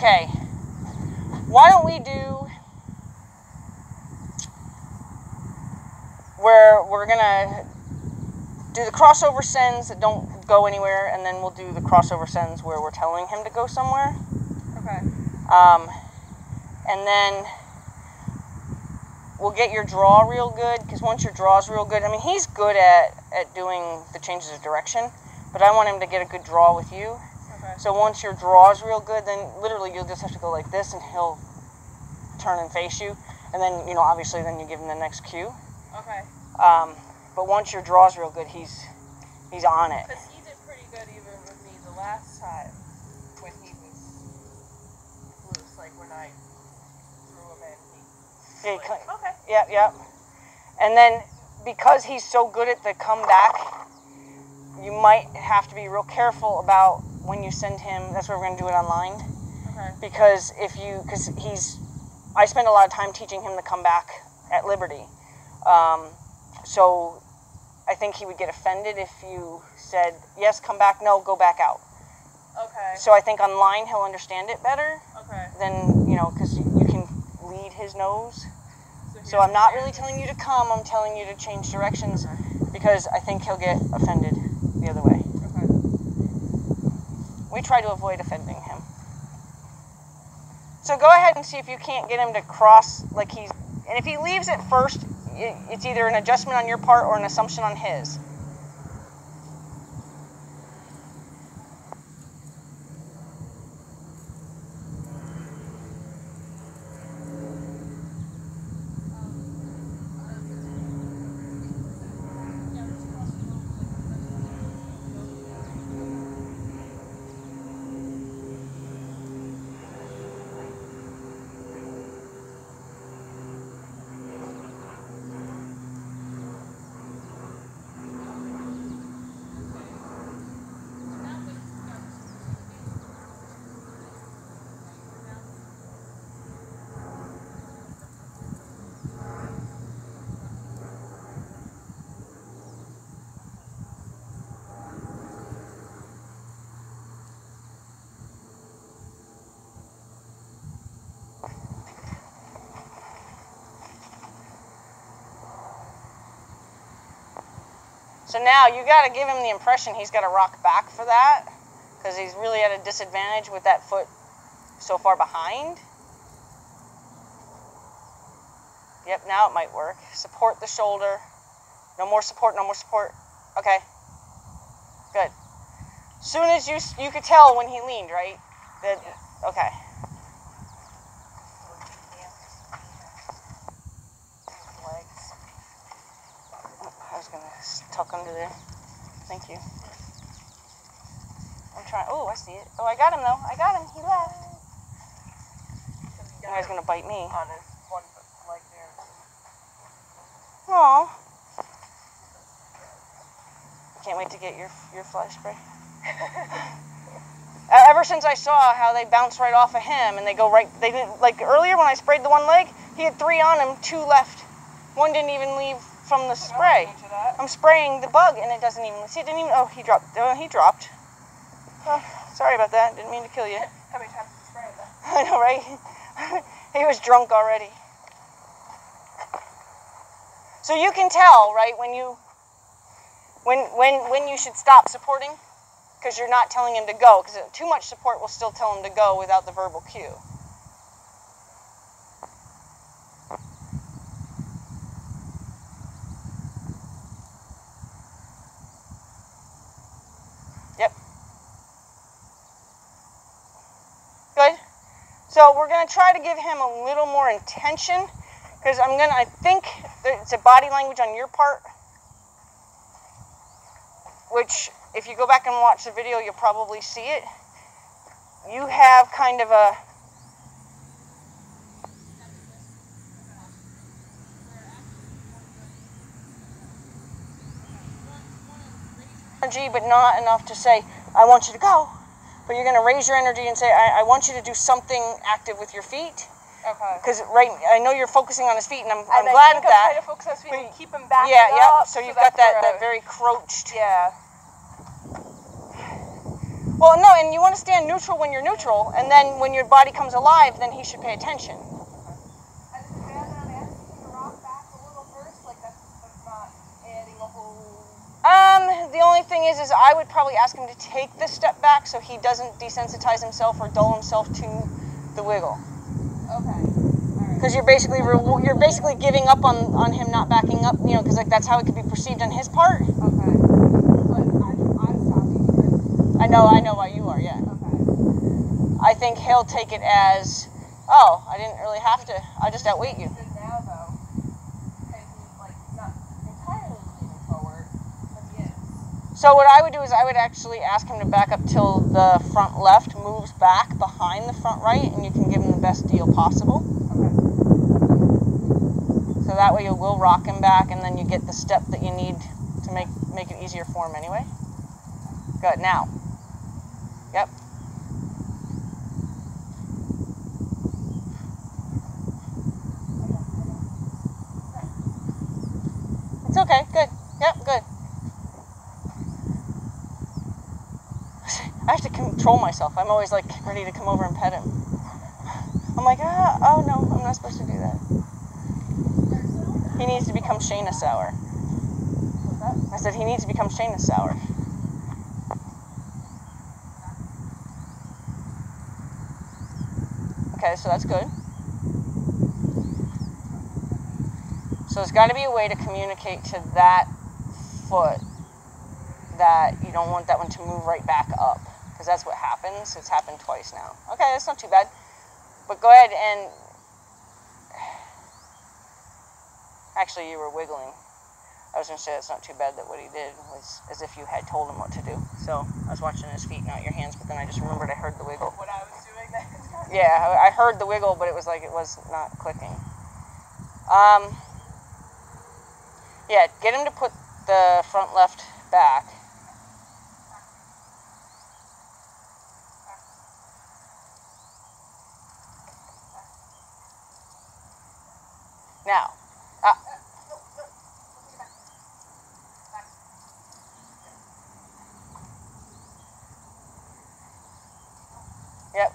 Okay. Why don't we do where we're gonna do the crossover sends that don't go anywhere, and then we'll do the crossover sends where we're telling him to go somewhere. Okay. And then we'll get your draw real good, because once your draw's real good, I mean, he's good at doing the changes of direction, but I want him to get a good draw with you. Okay. So once your draw's real good, then literally you'll just have to go like this, and he'll turn and face you, and then, you know, obviously then you give him the next cue. Okay. But once your draw's real good, he's on it. Because he did pretty good even with me the last time when he was loose, like when I threw him in. Yeah, like, okay. Yep. And then because he's so good at the comeback, you might have to be real careful about when you send him. That's why we're going to do it online. Okay. Because I spend a lot of time teaching him to come back at Liberty. So I think he would get offended if you said, yes, come back, no, go back out. Okay. So I think online he'll understand it better. Okay. Than, you know, because you can lead his nose. So I'm not really telling you to come, I'm telling you to change directions, because I think he'll get offended the other way. Okay. We try to avoid offending him. So go ahead and see if you can't get him to cross like he's... And if he leaves at first, it's either an adjustment on your part or an assumption on his. So now you got to give him the impression he's got to rock back for that, because he's really at a disadvantage with that foot so far behind. Yep, now it might work. Support the shoulder. No more support, no more support. Okay. Good. Soon as you could tell when he leaned, right? That, yes. Okay. I was going to tuck under there. Thank you. I'm trying. Oh, I see it. Oh, I got him, though. I got him. He left. Now he's going to bite me. On his one leg there. Aw. Can't wait to get your fly spray. Ever since I saw how they bounce right off of him and they go right, they didn't, like earlier when I sprayed the one leg, he had 3 on him, 2 left. One didn't even leave from the spray. I'm spraying the bug and it doesn't even, see, it didn't even, oh, he dropped. He dropped. Oh, sorry about that. Didn't mean to kill you. How many times did you spray it then? I know, right? He was drunk already. So you can tell, right, when you should stop supporting, because you're not telling him to go, because too much support will still tell him to go without the verbal cue. Yep. Good. So we're going to try to give him a little more intention, because I think it's a body language on your part, which, if you go back and watch the video, you'll probably see it. You have kind of a... energy, but not enough to say, I want you to go. But you're going to raise your energy and say, I want you to do something active with your feet. Okay. Because I know you're focusing on his feet, and I'm glad at that. I'm trying to focus on his feet and keep him back. Yeah. So you've got that very crouched. Yeah. Well, no, and you want to stand neutral when you're neutral, and then when your body comes alive, then he should pay attention. And is it bad that I'm asking him to rock back a little first? Like that's not adding a whole... The only thing is I would probably ask him to take the step back so he doesn't desensitize himself or dull himself to the wiggle. Okay. Because you're basically giving up on him not backing up, you know, because like that's how it could be perceived on his part. Okay. But I'm stopping because... I know why you are, yeah. Okay. I think he'll take it as, oh, I didn't really have to. I just outweight you. Now though, and he's like not entirely leaning forward, but he is. So what I would do is I would actually ask him to back up till the front left moves back behind the front right, and you can give him the best deal possible. Okay. So that way you will rock him back, and then you get the step that you need to make it easier for him anyway. Good, now. Yep. It's okay, good. Yep, good. I have to control myself. I'm always like ready to come over and pet him. I'm like, oh no, I'm not supposed to do that. He needs to become Shayna sour. I said he needs to become Shayna sour. Okay, so that's good. So there's got to be a way to communicate to that foot that you don't want that one to move right back up, because that's what happens. It's happened twice now. Okay, that's not too bad. But go ahead and... Actually, you were wiggling. I was going to say that's not too bad that what he did was as if you had told him what to do. So I was watching his feet, not your hands, but then I just remembered I heard the wiggle. What I was doing then? Yeah, I heard the wiggle, but it was like it was not clicking. Yeah, get him to put the front left back. Now,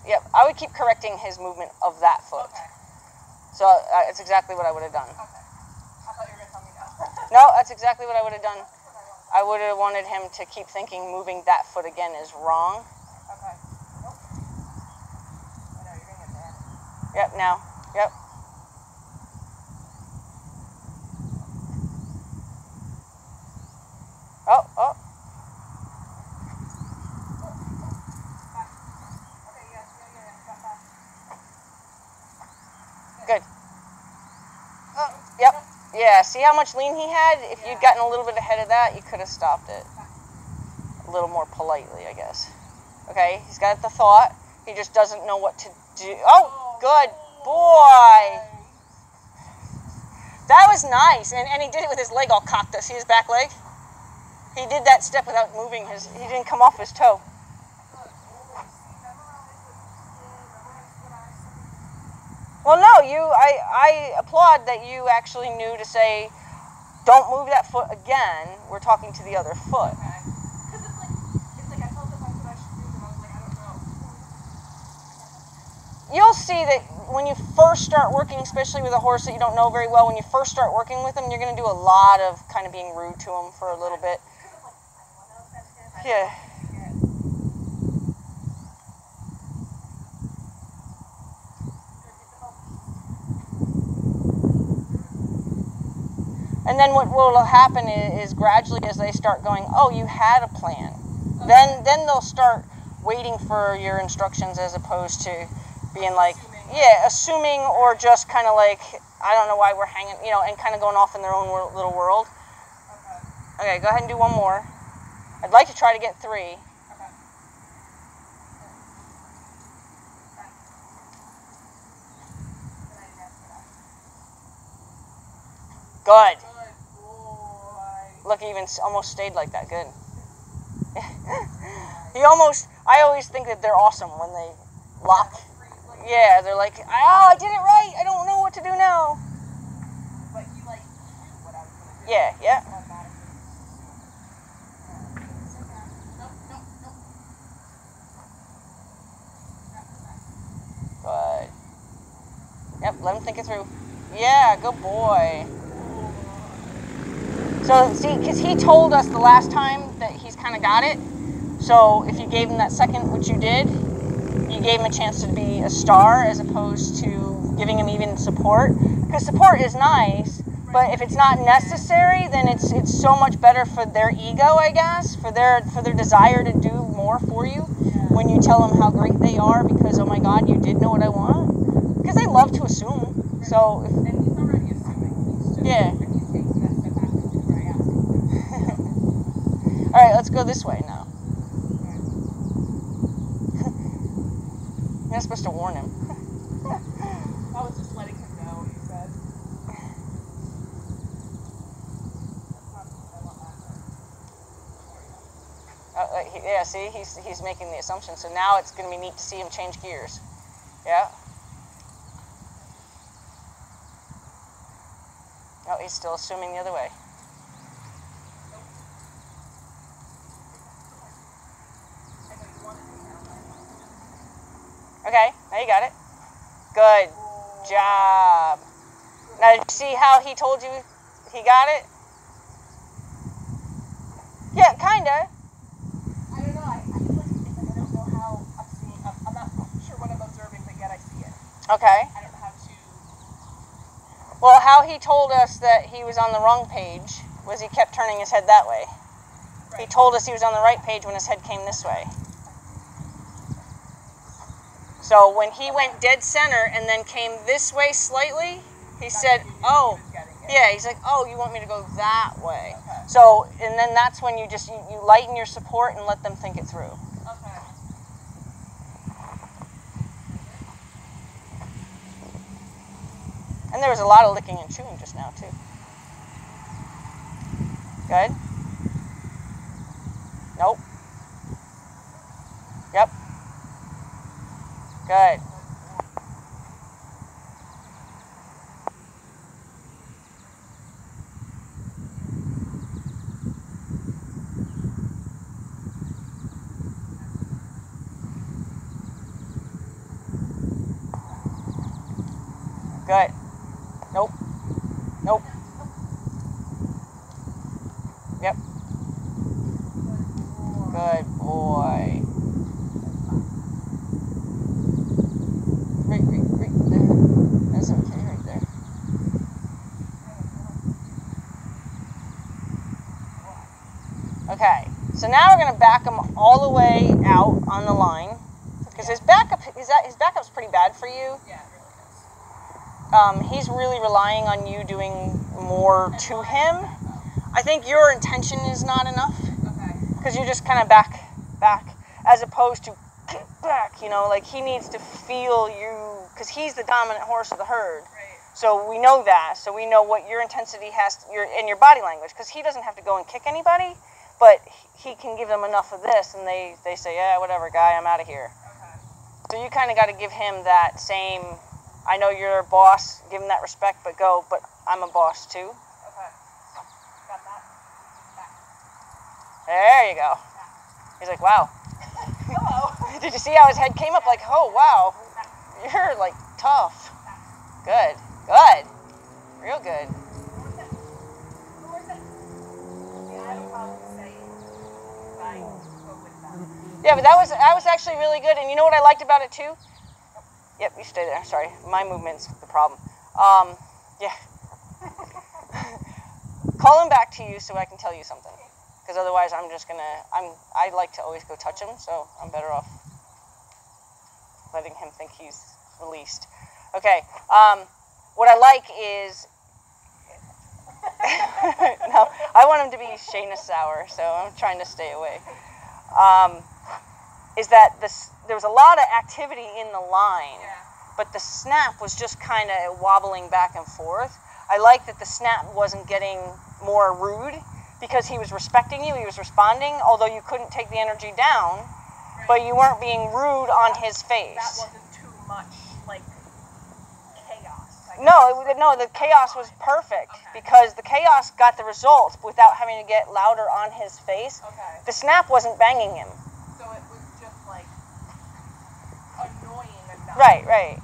Yep. I would keep correcting his movement of that foot. Okay. So it's exactly what I would have done. Okay. I thought you were going to tell me no. No, that's exactly what I would have done. I would have wanted him to keep thinking moving that foot again is wrong. Okay. Nope. I know, you're going to get mad. Yep, now. Yep. Oh. Good. Yep. Yeah, see how much lean he had? If you'd gotten a little bit ahead of that, you could have stopped it. A little more politely, I guess. Okay, he's got the thought. He just doesn't know what to do. Oh, good boy. That was nice. And he did it with his leg all cocked up. See his back leg? He did that step without moving his... He didn't come off his toe. Well, no, I applaud that you actually knew to say, don't move that foot again. We're talking to the other foot. Okay. Because it's like I felt that that's what I should do, but I was like, I don't know. You'll see that when you first start working, especially with a horse that you don't know very well, when you first start working with them, you're going to do a lot of kind of being rude to them for a little bit. Yeah. And then what will happen is gradually as they start going, oh, you had a plan. Okay. Then they'll start waiting for your instructions as opposed to being like, assuming or just kind of like, I don't know why we're hanging, and kind of going off in their own little world. Okay, go ahead and do one more. I'd like to try to get 3. Okay. Good. Good boy. Look, he even almost stayed like that. Good. I always think that they're awesome when they lock. Yeah, they're like, oh, I did it right. I don't know what to do now. But he knew what I was going to do. Yeah. Let him think it through. Yeah, good boy. So, see, because he told us the last time that he's kind of got it. So, if you gave him that second, which you did, you gave him a chance to be a star as opposed to giving him even support. Because support is nice, but if it's not necessary, then it's so much better for their ego, I guess, for their desire to do more for you. When you tell them how great they are because, oh my God, you did know what I want. Because they love to assume. So, And he's already assuming. He's just, yeah. and he's taking that step back and doing what I asked him. All right, let's go this way now. You're not supposed to warn him. I was just letting him know what he said. Yeah, see, he's making the assumption. So now it's going to be neat to see him change gears. Yeah. Oh, he's still assuming the other way. Okay, now you got it. Good job. Now, did you see how he told you he got it? Yeah, kind of. I don't know. I feel like it's like I don't know how I'm seeing. I'm not sure what I'm observing, but yet I see it. Okay. I don't know how to. Well, how he told us that he was on the wrong page was he kept turning his head that way. Right. He told us he was on the right page when his head came this way. So when he went dead center and then came this way slightly, he said, oh, yeah, he's like, oh, you want me to go that way. Okay. So, and then that's when you just, you lighten your support and let them think it through. Okay. And there was a lot of licking and chewing just now, too. Good. Nope. Yep. Good. Good. Nope. Nope. Yep. Good boy. Right there. That's okay right there. Okay. So now we're going to back him all the way out on the line because his backup's pretty bad for you. Yeah, it really is. He's really relying on you doing more to him. I think your intention is not enough. Okay. Because you're just kind of back, as opposed to get back, you know, like he needs to feel you, because he's the dominant horse of the herd. Right. So we know that, so we know what your intensity has, in your body language, because he doesn't have to go and kick anybody, but he can give them enough of this, and they say, yeah, whatever, guy, I'm out of here. Okay. So you kind of got to give him that same, I know you're a boss, give him that respect, but I'm a boss too. Okay. Got that. Back. There you go. He's like, wow. Hello. Did you see how his head came up? Like, oh, wow. You're, like, tough. Good. Good. Real good. Yeah, but that was actually really good. And you know what I liked about it, too? Yep, you stay there. Sorry. My movement's the problem. Yeah. Call him back to you so I can tell you something. Because otherwise I'm just going to, I like to always go touch him, so I'm better off letting him think he's released. Okay, what I like is, no, I want him to be Shayna sour, so I'm trying to stay away. Is that there was a lot of activity in the line, but the snap was just kind of wobbling back and forth. I like that the snap wasn't getting more rude, because he was respecting you, he was responding, although you couldn't take the energy down, but you weren't being rude on his face. That wasn't too much, like, chaos. No, the chaos was perfect, because the chaos got the results without having to get louder on his face. Okay. The snap wasn't banging him. So it was just, like, annoying enough. Right.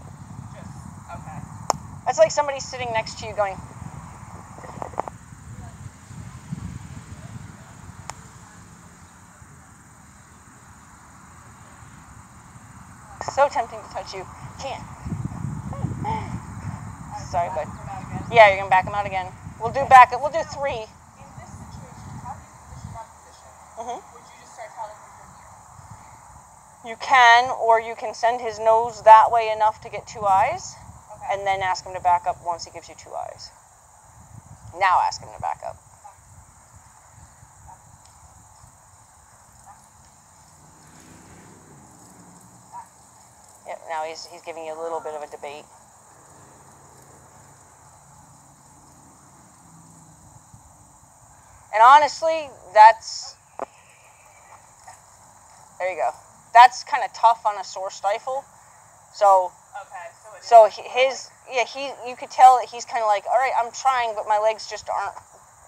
Just, okay. That's like somebody sitting next to you going, so tempting to touch you. Can't. Sorry, bud. Yeah, you're going to back him out again. We'll do back. We'll do 3. In this situation, how do you position that position? Would you just start telling him from here? You can, or you can send his nose that way enough to get 2 eyes, and then ask him to back up once he gives you 2 eyes. Now ask him to back up. Yep, now he's giving you a little bit of a debate. And honestly, there you go. That's kind of tough on a sore stifle. So, you could tell that he's kind of like, all right, I'm trying, but my legs just aren't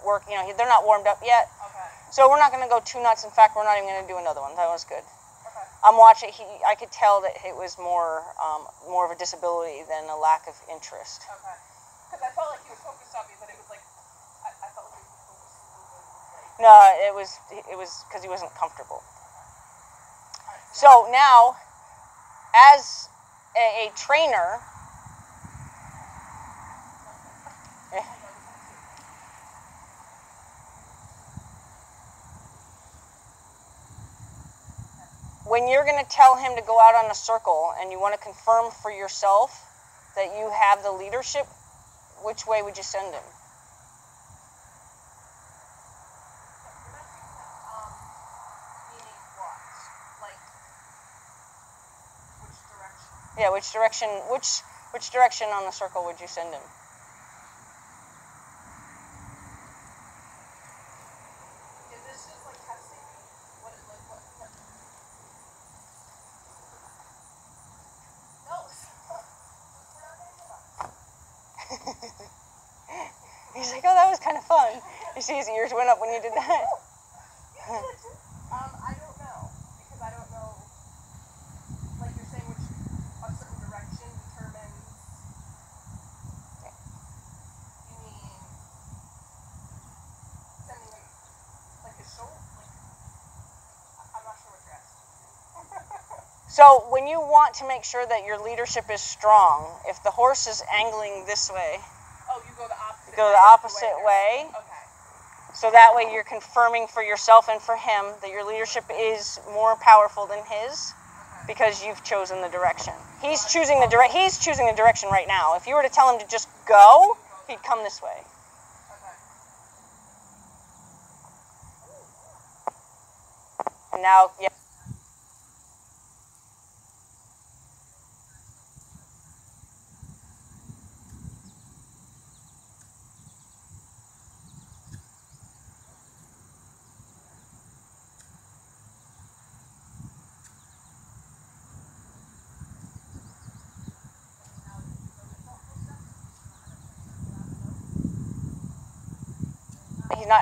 working. They're not warmed up yet. Okay. So we're not going to go too nuts. In fact, we're not even going to do another one. That was good. Okay. I'm watching. I could tell that it was more of a disability than a lack of interest. Okay. Because I felt like he was focused on me, but it was like I felt like he was focused. No, it was because he wasn't comfortable. So now, as a trainer, when you're going to tell him to go out on a circle and you want to confirm for yourself that you have the leadership, which way would you send him? Yeah, which direction on the circle would you send him? Is this just like testing? What? No. He's like, oh, that was kind of fun. You see his ears went up when you did that? I don't know. Because I don't know. Like you're saying, which a certain direction determines. You mean sending like his shoulder? I'm not sure what you're asking. So when you want to make sure that your leadership is strong, if the horse is angling this way, oh, you go the opposite. Go the opposite way. Okay. So that way you're confirming for yourself and for him that your leadership is more powerful than his, because you've chosen the direction. He's choosing the direction right now. If you were to tell him to just go, he'd come this way. And now, yeah.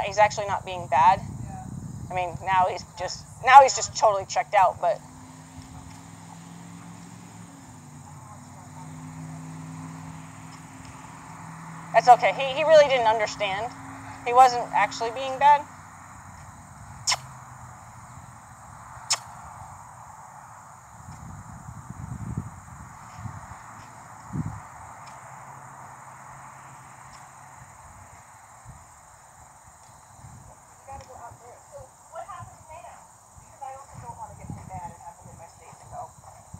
He's actually not being bad. Yeah. I mean, now he's just totally checked out, but that's okay. He really didn't understand. He wasn't actually being bad.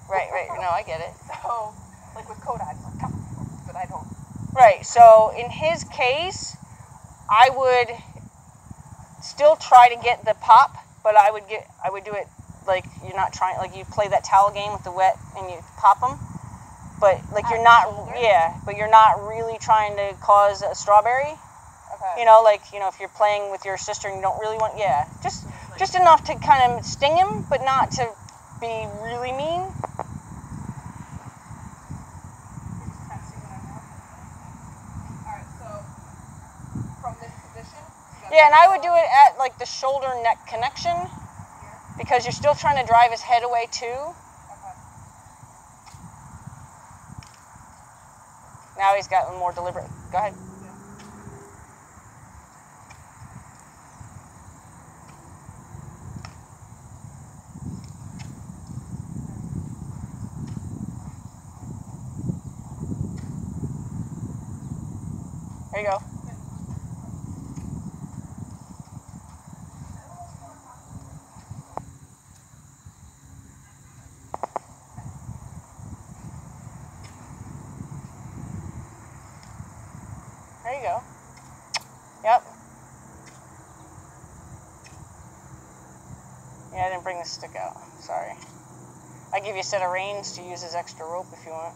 Right. No, I get it. So, like with Koda, I'm like, come, but I don't. Right. So in his case, I would still try to get the pop, but I would do it like you're not trying, like you play that towel game with the wet and you pop them, but like you're not, but you're not really trying to cause a strawberry. Okay. If you're playing with your sister and you don't really want, just enough to kind of sting him, but not to be really mean. Yeah, and I would do it at like the shoulder neck connection, because you're still trying to drive his head away too. Okay. Now he's gotten more deliberate. Go ahead. There you go. There you go. Yep. Yeah, I didn't bring the stick out. Sorry. I give you a set of reins to use as extra rope if you want.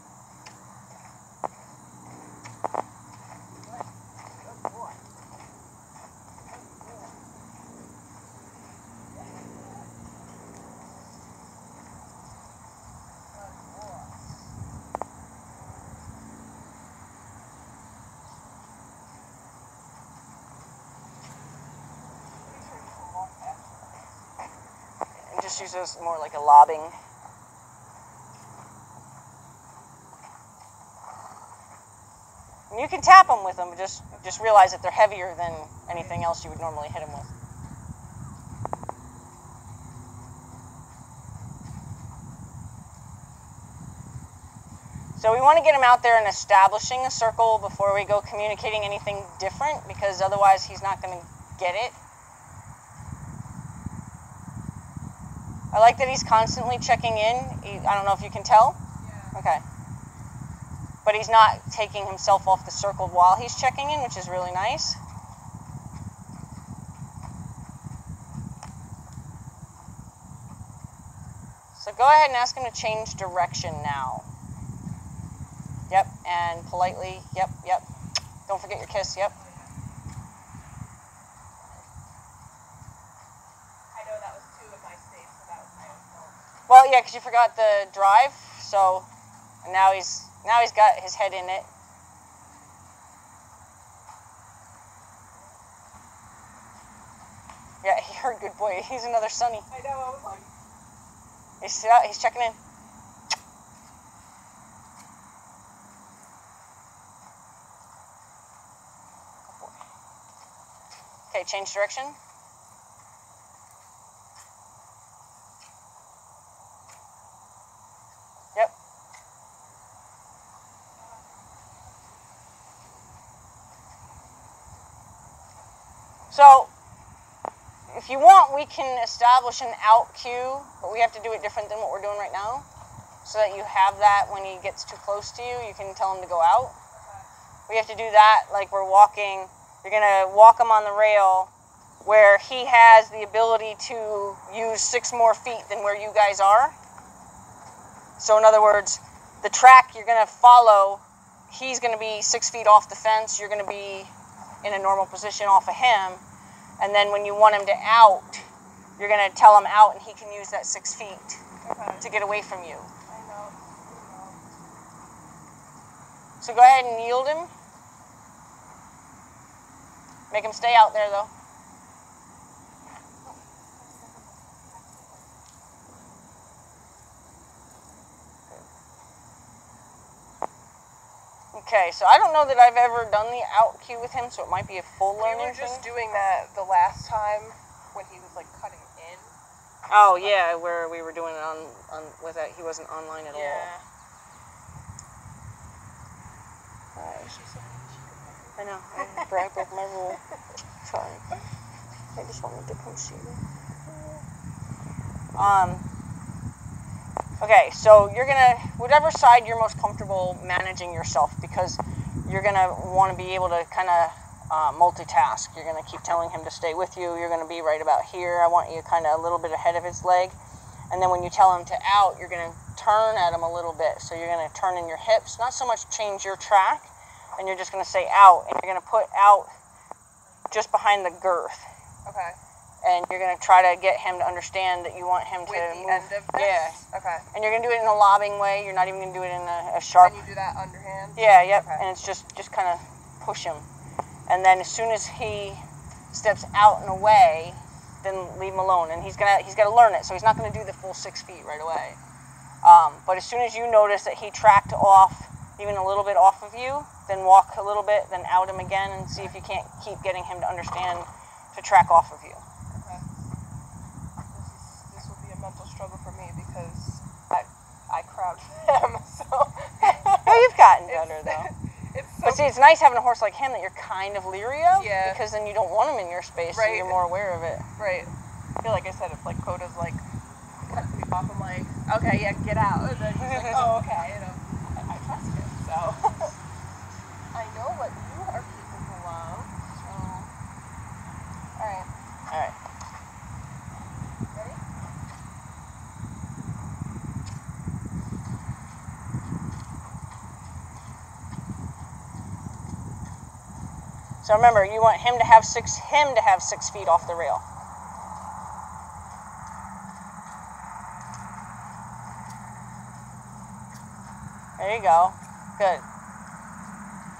And just use this more like a lobbing. And you can tap them with them, but just realize that they're heavier than anything else you would normally hit them with. So we want to get him out there and establishing a circle before we go communicating anything different, because otherwise he's not going to get it. I like that he's constantly checking in. I don't know if you can tell. Yeah. Okay. But he's not taking himself off the circle while he's checking in, which is really nice. So go ahead and ask him to change direction now. Yep, and politely, yep. Don't forget your kiss, yep. I know that was 2 if I stayed, so that was my own fault. Well, yeah, because you forgot the drive, so and now he's got his head in it. Yeah, he heard good boy. He's another Sonny. I know, I was like... He's checking in. Okay, change direction. Yep. So, if you want, we can establish an out cue, but we have to do it different than what we're doing right now, so that you have that when he gets too close to you, you can tell him to go out. We have to do that like we're walking. You're going to walk him on the rail where he has the ability to use 6 more feet than where you guys are. So in other words, the track you're going to follow, he's going to be 6 feet off the fence. You're going to be in a normal position off of him. And then when you want him to out, you're going to tell him out and he can use that 6 feet to get away from you. I know. So go ahead and yield him. Make him stay out there, though. Okay, so I don't know that I've ever done the out cue with him, so it might be a full learning We were just thing. doing that the last time when he was like cutting in. Oh yeah, where we were doing it on with that he wasn't online at all. I know. I broke my rule. Sorry. I just wanted to come see you. Okay, so you're gonna, whatever side you're most comfortable managing yourself, because you're gonna want to be able to kind of multitask. You're gonna keep telling him to stay with you. You're gonna be right about here. I want you kind of a little bit ahead of his leg, and then when you tell him to out, you're gonna turn at him a little bit. So you're gonna turn in your hips, not so much change your track, and you're just gonna say out, and you're gonna put out just behind the girth. Okay. And you're going to try to get him to understand that you want him to With the move. end of this? Yeah. Okay. And you're going to do it in a lobbing way. You're not even going to do it in a sharp. And you do that underhand? Yeah, yep. Okay. And it's just kind of push him. And then as soon as he steps out and away, then leave him alone. And he's got to learn it. So he's not going to do the full 6 feet right away. But as soon as you notice that he tracked off even a little bit off of you, then walk a little bit, then out him again, and see if you can't keep getting him to understand to track off of you. Okay. This will be a mental struggle for me because I crouch him, so. No, you've gotten better though. So, but see, it's nice having a horse like him that you're kind of leery of, yeah, because then you don't want him in your space, so you're more aware of it. Right. I feel like I said, if like Coda's like cuts me off, I'm like, okay, yeah, get out. And then he's like, oh, okay, and I trust him, so I know what you are capable of. So, all right. All right. Ready? So remember, you want him to have 6 feet off the rail. There you go. Good.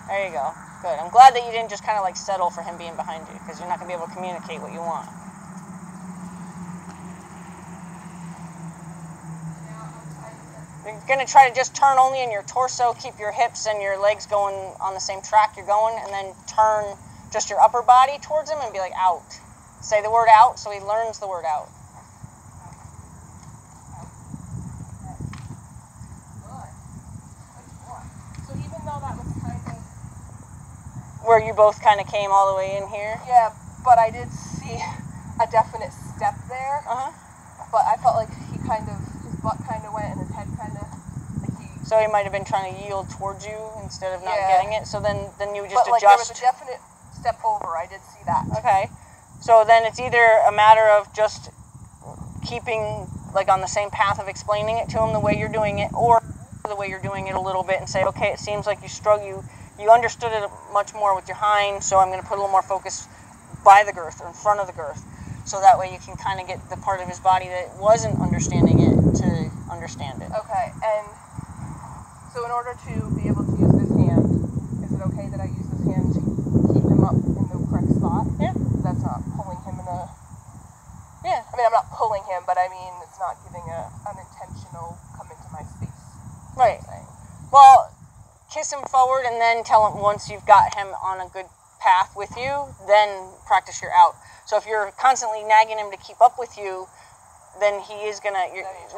There you go. Good. I'm glad that you didn't just kind of like settle for him being behind you, because you're not going to be able to communicate what you want. You're going to try to just turn only in your torso, keep your hips and your legs going on the same track you're going, and then turn just your upper body towards him and be like, out. Say the word out so he learns the word out. So even though that was kind of... Where you both kind of came all the way in here? Yeah, but I did see a definite step there. Uh-huh. But I felt like his butt kind of went and his head kind of, So he might have been trying to yield towards you instead of not getting it. So then you would just but, like, adjust. There was a definite step over. I did see that. Okay. So then it's either a matter of just keeping like on the same path of explaining it to him the way you're doing it, or the way you're doing it a little bit and say, okay, it seems like you understood it much more with your hind, so I'm going to put a little more focus by the girth or in front of the girth. So that way you can kind of get the part of his body that wasn't understanding it to understand it. Okay, and so in order to be able to use this hand, is it okay that I use this hand to keep him up in the correct spot? Yeah. That's not pulling him in a... Yeah. I mean, I'm not pulling him, but I mean, it's not giving an unintentional come into my space. Right. Well, kiss him forward and then tell him once you've got him on a good path with you, then practice your out. So if you're constantly nagging him to keep up with you, then he is gonna,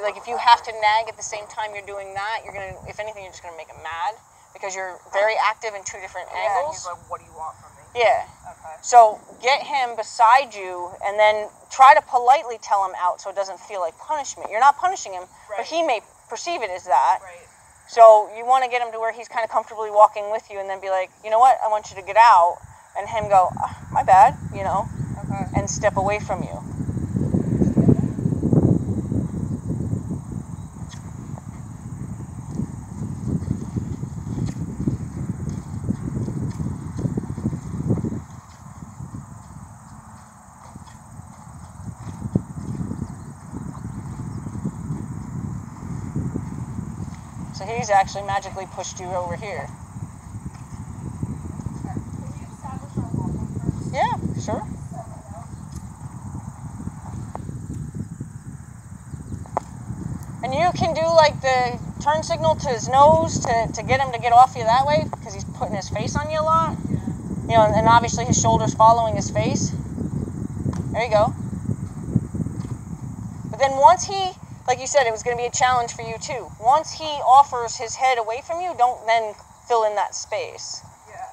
like if you have to nag at the same time you're doing that, you're gonna, if anything, you're just gonna make him mad because you're very active in 2 different angles. He's like, what do you want from me? Yeah. Okay. So get him beside you and then try to politely tell him out so it doesn't feel like punishment. You're not punishing him, but he may perceive it as that. Right. So you want to get him to where he's kind of comfortably walking with you and then be like, you know what, I want you to get out, and him go, oh, my bad, and step away from you. So he's actually magically pushed you over here. Yeah, sure. And you can do like the turn signal to his nose to get him to get off you that way, because he's putting his face on you a lot. And obviously his shoulder's following his face. There you go. But then once he, like you said, it was going to be a challenge for you too. Once he offers his head away from you, don't then fill in that space. Yeah.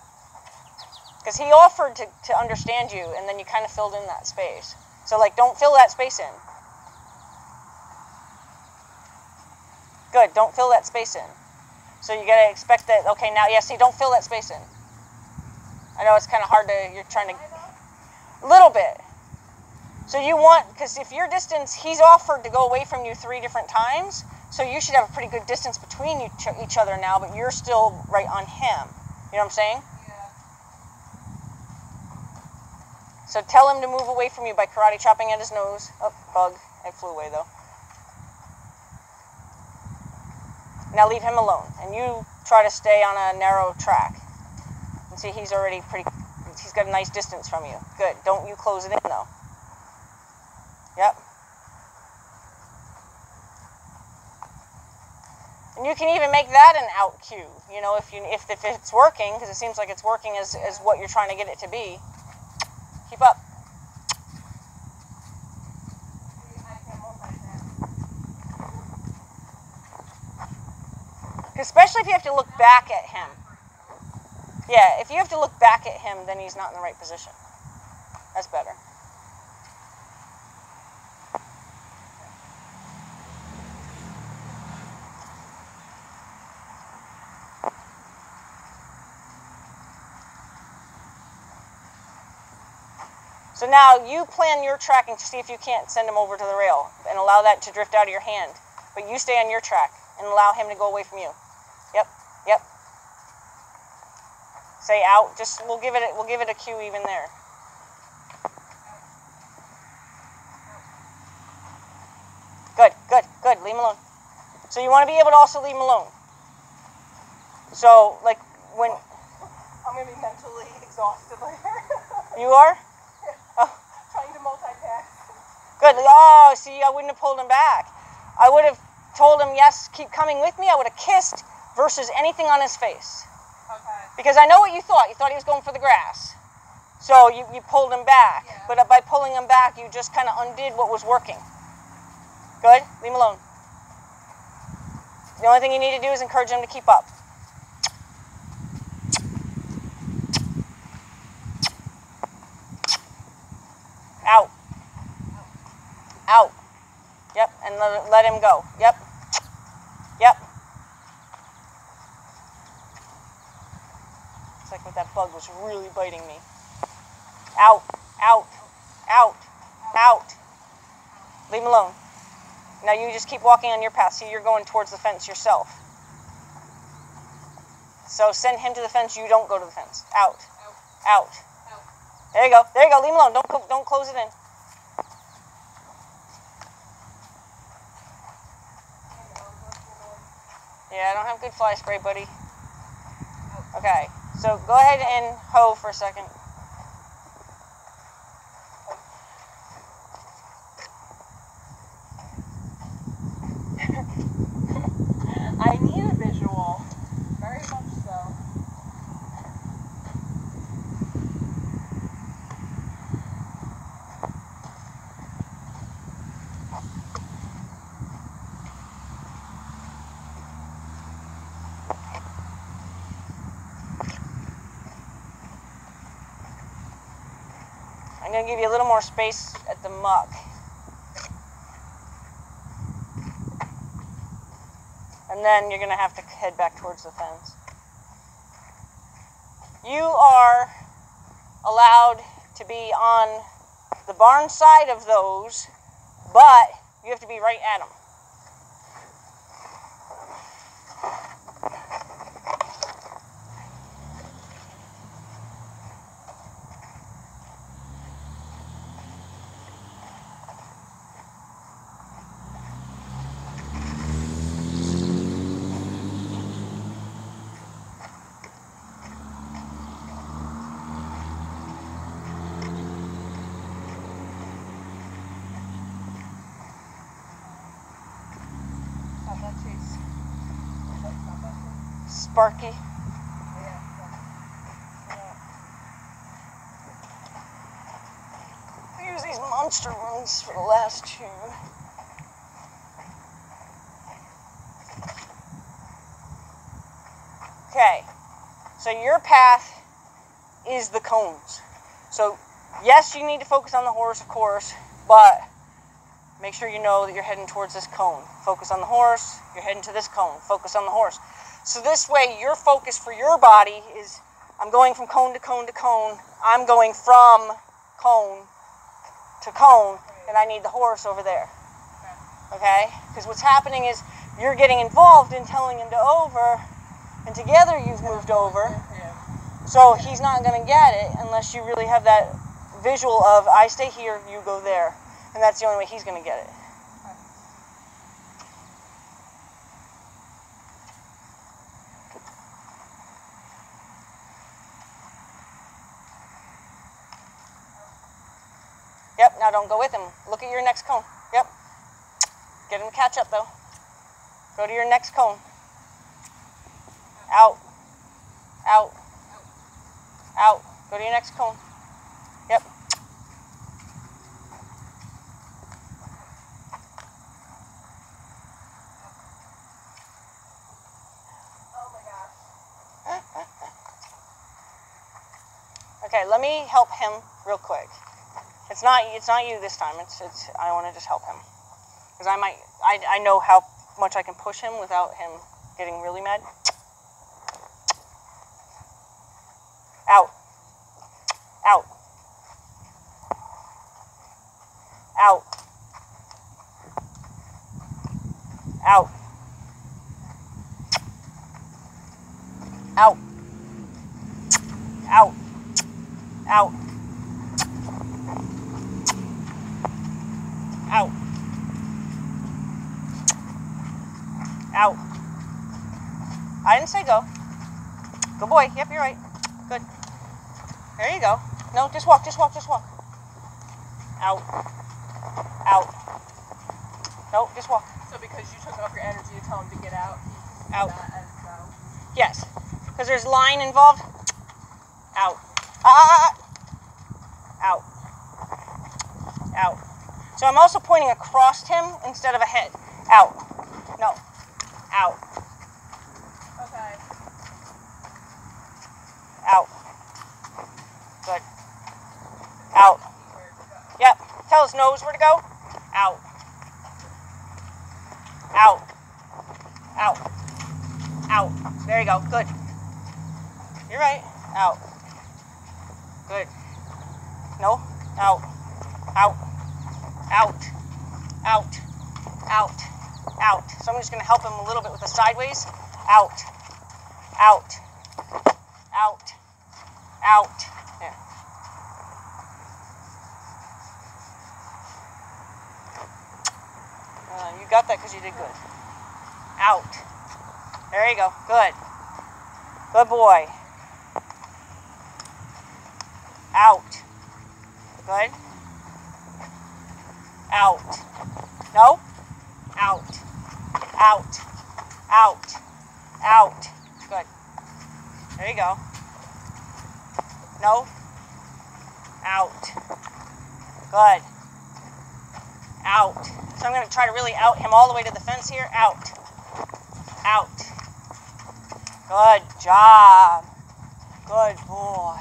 Because he offered to understand you, and then you kind of filled in that space. So like, don't fill that space in. Good, don't fill that space in. So you got to expect that, okay, now, yeah, see, don't fill that space in. I know it's kind of hard to, you're trying to, a little bit. So you want, because if your distance, he's offered to go away from you 3 different times, so you should have a pretty good distance between each other now, but you're still right on him. You know what I'm saying? Yeah. So tell him to move away from you by karate chopping at his nose. Oh, bug. It flew away, though. Now leave him alone, and you try to stay on a narrow track. And see, he's already he's got a nice distance from you. Good. Don't you close it in, though. Yep. And you can even make that an out cue, you know, if it's working, because it seems like it's working as what you're trying to get it to be. Keep up. Especially if you have to look back at him. Yeah, if you have to look back at him, then he's not in the right position. That's better. So now you plan your tracking to see if you can't send him over to the rail and allow that to drift out of your hand. But you stay on your track and allow him to go away from you. Yep, yep. Say out. Just we'll give it a cue even there. Good, good, good. Leave him alone. So you want to be able to also leave him alone. So like when I'm gonna be mentally exhausted later. You are? Oh. Trying to multitask. Good. Oh, see, I wouldn't have pulled him back. I would have told him, yes, keep coming with me. I would have kissed versus anything on his face. Okay. Because I know what you thought. You thought he was going for the grass. So you pulled him back. Yeah. But by pulling him back, you just kind of undid what was working. Good? Leave him alone. The only thing you need to do is encourage him to keep up. Out. Out. Yep, and let him go. Yep. Yep. It's like that bug was really biting me. Out. Out. Out. Out. Leave him alone. Now you just keep walking on your path. See, you're going towards the fence yourself. So send him to the fence. You don't go to the fence. Out. Out. There you go. There you go. Leave him alone. Don't close it in. Yeah, I don't have good fly spray, buddy. Okay. So go ahead and hoe for a second. I need a visual. Very much so. I'm going to give you a little more space at the muck. And then you're going to have to head back towards the fence. You are allowed to be on the barn side of those, but you have to be right at them. Sparky. We use these monster ones for the last two. Okay, so your path is the cones. So yes, you need to focus on the horse, of course, but make sure you know that you're heading towards this cone. Focus on the horse, you're heading to this cone. Focus on the horse. So this way, your focus for your body is, I'm going from cone to cone to cone. I'm going from cone to cone, and I need the horse over there. Okay? Because what's happening is you're getting involved in telling him to over, and together you've moved over. So he's not going to get it unless you really have that visual of, I stay here, you go there. And that's the only way he's going to get it. Yep, now don't go with him. Look at your next cone. Yep. Get him to catch up, though. Go to your next cone. Out. Out. Out. Go to your next cone. Yep. Oh my gosh. Okay, let me help him real quick. It's not you this time. It's I want to just help him. Because I know how much I can push him without him getting really mad. Out. Out. Out. Out. Out. Out. Out. Out. Out. I didn't say go. Good boy. Yep, you're right. Good. There you go. No, just walk, just walk, just walk. Out. Out. No, just walk. So because you took off your energy to tell him to get out, he Out. that as no. Yes. Because there's line involved. Out. Ah! Out. Out. So I'm also pointing across him instead of ahead. Out. No. Out. Okay. Out. Good. Out. Yep. Tell his nose where to go. Out. Out. Out. Out. There you go. Good. You're right. Out. Good. No. Out. Out. Out. Out. Out. Out. So I'm just going to help him a little bit with the sideways. Out. Out. Out. Out. There. You got that because you did good. Out. There you go. Good. Good boy. Out. Good. Out. No. Out. Out. Out. Out. Good. There you go. No. Out. Good. Out. So I'm going to try to really out him all the way to the fence here. Out. Out. Good job. Good boy.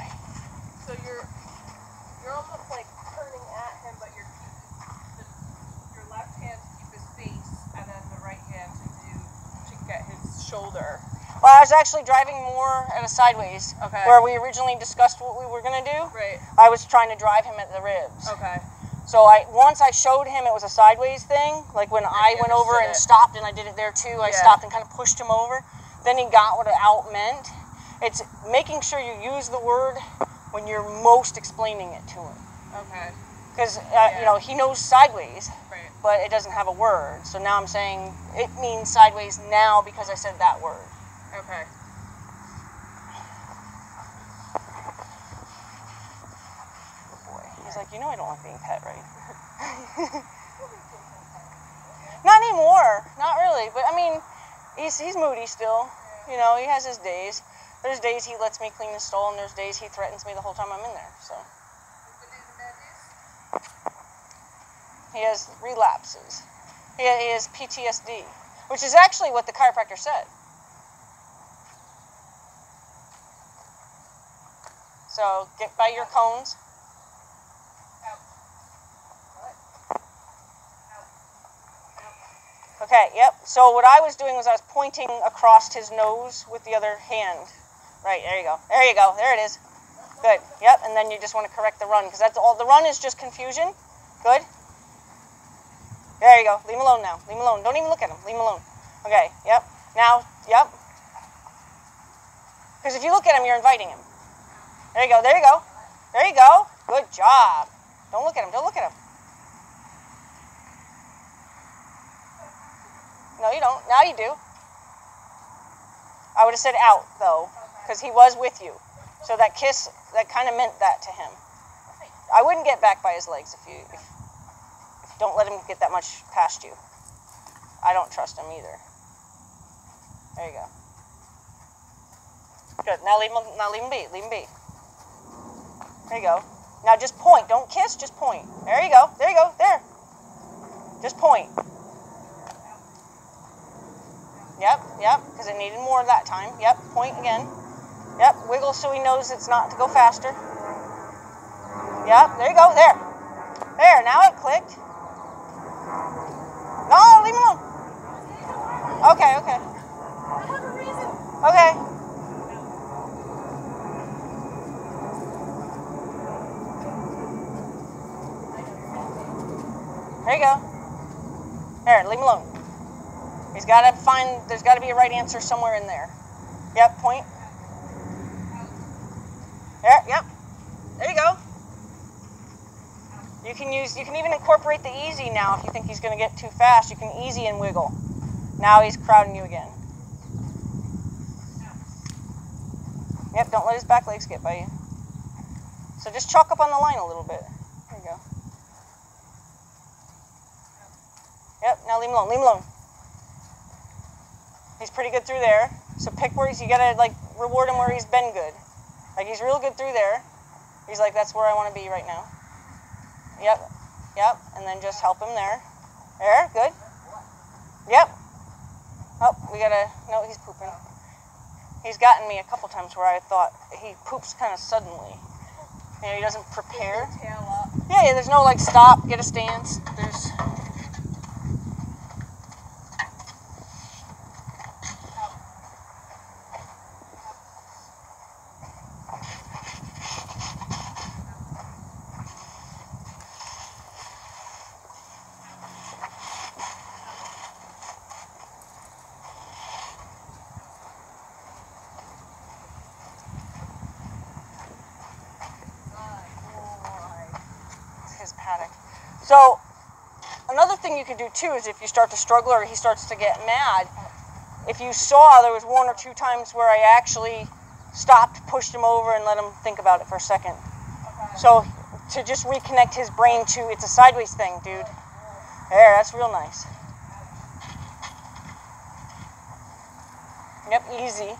So you're almost like turning at him, but your left hand to keep his face, and then the right hand to get his shoulder. Well, I was actually driving more at a sideways. Okay. Where we originally discussed what we were going to do. Right. I was trying to drive him at the ribs. Okay. So once I showed him it was a sideways thing, like when I went over and stopped, and I did it there too, I stopped and kind of pushed him over, then he got what out meant. It's making sure you use the word when you're most explaining it to him. Okay. Because, you know, he knows sideways, right, but it doesn't have a word. So now I'm saying it means sideways now because I said that word. Okay. He's like, you know I don't like being pet, right? Not anymore. Not really. But, I mean, he's moody still. You know, he has his days. There's days he lets me clean the stall, and there's days he threatens me the whole time I'm in there. So he has relapses. He has PTSD, which is actually what the chiropractor said. So get by your cones. Okay, yep. So what I was doing was I was pointing across his nose with the other hand. Right, there you go. There you go. There it is. Good. Yep, and then you just want to correct the run, because that's all. The run is just confusion. Good. There you go. Leave him alone now. Leave him alone. Don't even look at him. Leave him alone. Okay, yep. Now, yep. Because if you look at him, you're inviting him. There you go. There you go. There you go. Good job. Don't look at him. Don't look at him. No, you don't. Now you do. I would have said out, though, because he was with you. So that kiss, that kind of meant that to him. I wouldn't get back by his legs if you don't let him get that much past you. I don't trust him either. There you go. Good. Now leave him be. Leave him be. There you go. Now just point. Don't kiss, just point. There you go. There you go. There. Just point. Yep, because it needed more that time. Yep, point again. Yep, wiggle so he knows it's not to go faster. Yep, there you go. There. There, now it clicked. No, leave him alone. Okay. I have a reason. Okay. There you go. There, leave him alone. He's got to find, there's got to be a right answer somewhere in there. Yep, point. There, yep. There you go. You can even incorporate the easy now if you think he's going to get too fast. You can easy and wiggle. Now he's crowding you again. Yep, don't let his back legs get by you. So just chalk up on the line a little bit. There you go. Yep, now leave him alone. Leave him alone. He's pretty good through there. So pick where you gotta like reward him where he's been good. Like he's real good through there. He's like, that's where I want to be right now. Yep. And then just help him there. There, good. Yep. Oh, no, he's pooping. He's gotten me a couple times where I thought he poops kind of suddenly. You know, he doesn't prepare. Tail up. Yeah, there's no like stop, get a stance. There's... his paddock. So another thing you could do too is if you start to struggle or he starts to get mad, if you saw there was one or two times where I actually stopped, pushed him over, and let him think about it for a second. Okay. So to just reconnect his brain to it's a sideways thing, dude. There, that's real nice. Yep, easy.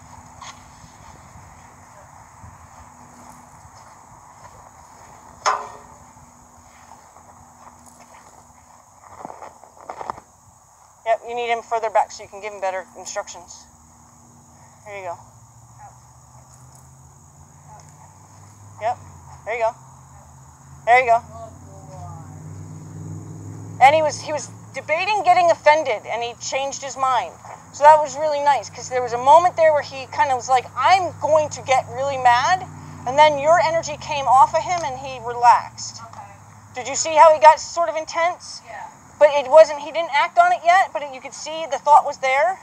Yep, you need him further back so you can give him better instructions. There you go. Yep, there you go. There you go. And he was debating getting offended, and he changed his mind. So that was really nice, because there was a moment there where he kind of was like, I'm going to get really mad, and then your energy came off of him, and he relaxed. Okay. Did you see how he got sort of intense? Yeah. But it wasn't, he didn't act on it yet, but you could see the thought was there.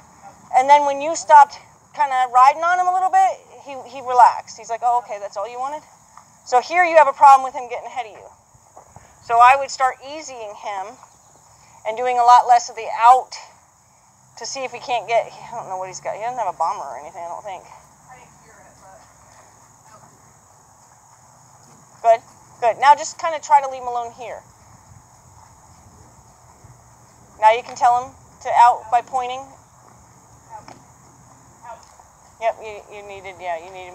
And then when you stopped kind of riding on him a little bit, he relaxed. He's like, oh, okay, that's all you wanted? So here you have a problem with him getting ahead of you. So I would start easying him and doing a lot less of the out to see if he can't get, I don't know what he's got. He doesn't have a bomber or anything, I don't think. I didn't hear it, but... Good. Now just kind of try to leave him alone here. Now you can tell him to out by pointing. Yep, you needed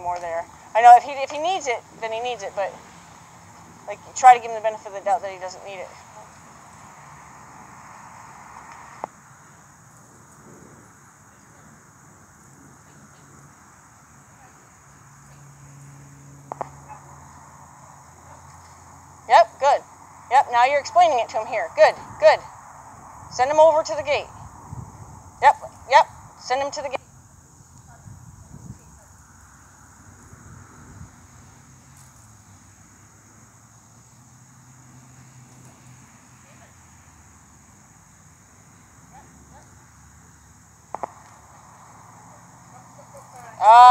more there. I know if he needs it, then he needs it, but like try to give him the benefit of the doubt that he doesn't need it. Yep, good. Yep, now you're explaining it to him here. Good. Send him over to the gate. Yep, send him to the gate.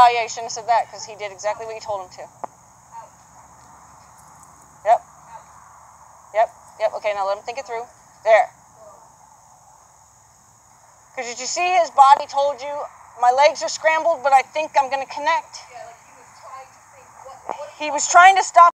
Yeah, you shouldn't have said that because he did exactly what you told him to. Yep, okay, now let him think it through. There. Because did you see his body told you, my legs are scrambled, but I think I'm going to connect? Yeah, like he was trying to think what He was trying to stop